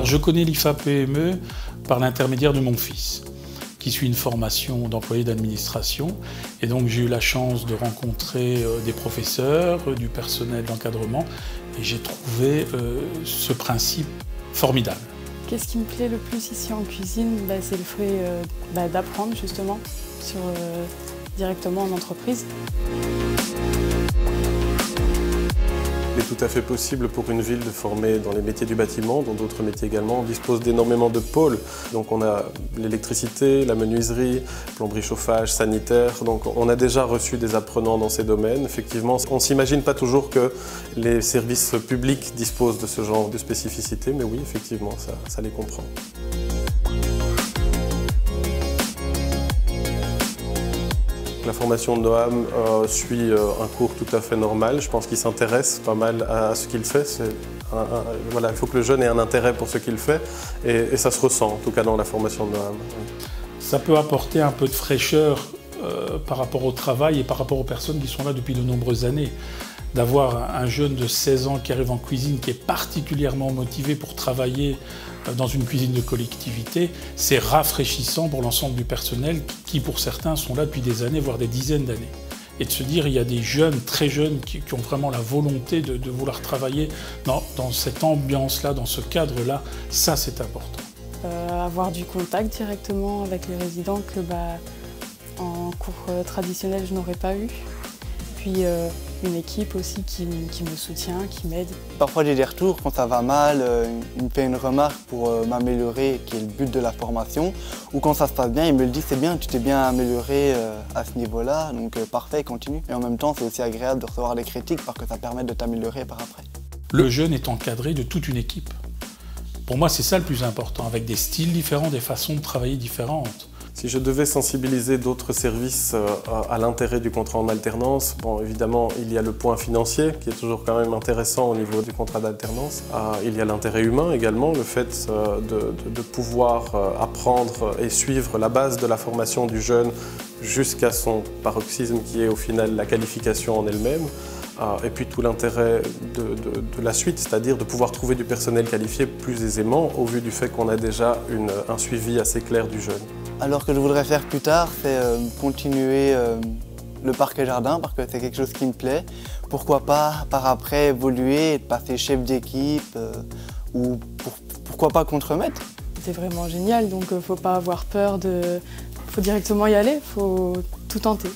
Alors je connais l'IFA-PME par l'intermédiaire de mon fils, qui suit une formation d'employé d'administration. Et donc j'ai eu la chance de rencontrer des professeurs, du personnel d'encadrement, et j'ai trouvé ce principe formidable. Qu'est-ce qui me plaît le plus ici en cuisine? C'est le fait d'apprendre justement directement en entreprise. Il est tout à fait possible pour une ville de former dans les métiers du bâtiment, dans d'autres métiers également. On dispose d'énormément de pôles. Donc on a l'électricité, la menuiserie, plomberie, chauffage, sanitaire. Donc on a déjà reçu des apprenants dans ces domaines. Effectivement, on ne s'imagine pas toujours que les services publics disposent de ce genre de spécificité, mais oui, effectivement, ça les comprend. La formation de Noam suit un cours tout à fait normal. Je pense qu'il s'intéresse pas mal à ce qu'il fait. Voilà, il faut que le jeune ait un intérêt pour ce qu'il fait et ça se ressent, en tout cas dans la formation de Noam. Ça peut apporter un peu de fraîcheur par rapport au travail et par rapport aux personnes qui sont là depuis de nombreuses années. D'avoir un jeune de 16 ans qui arrive en cuisine, qui est particulièrement motivé pour travailler dans une cuisine de collectivité, c'est rafraîchissant pour l'ensemble du personnel qui, pour certains, sont là depuis des années, voire des dizaines d'années. Et de se dire, il y a des jeunes, très jeunes, qui ont vraiment la volonté de vouloir travailler dans cette ambiance-là, dans ce cadre-là, ça c'est important. Avoir du contact directement avec les résidents que en cours traditionnel je n'aurais pas eu. Puis une équipe aussi qui me soutient, qui m'aide. Parfois j'ai des retours quand ça va mal, il me fait une remarque pour m'améliorer, qui est le but de la formation. Ou quand ça se passe bien, il me le dit, c'est bien, tu t'es bien amélioré à ce niveau-là, donc parfait, continue. Et en même temps, c'est aussi agréable de recevoir des critiques parce que ça permet de t'améliorer par après. Le jeune est encadré de toute une équipe. Pour moi, c'est ça le plus important, avec des styles différents, des façons de travailler différentes. Si je devais sensibiliser d'autres services à l'intérêt du contrat en alternance, bon, évidemment, il y a le point financier qui est toujours quand même intéressant au niveau du contrat d'alternance. Il y a l'intérêt humain également, le fait de pouvoir apprendre et suivre la base de la formation du jeune jusqu'à son paroxysme qui est au final la qualification en elle-même. Et puis tout l'intérêt de la suite, c'est-à-dire de pouvoir trouver du personnel qualifié plus aisément au vu du fait qu'on a déjà un suivi assez clair du jeune. Alors que je voudrais faire plus tard, c'est continuer le parc et jardin parce que c'est quelque chose qui me plaît. Pourquoi pas par après évoluer, passer chef d'équipe ou pourquoi pas contremaître. C'est vraiment génial, donc faut pas avoir peur faut directement y aller, faut tout tenter.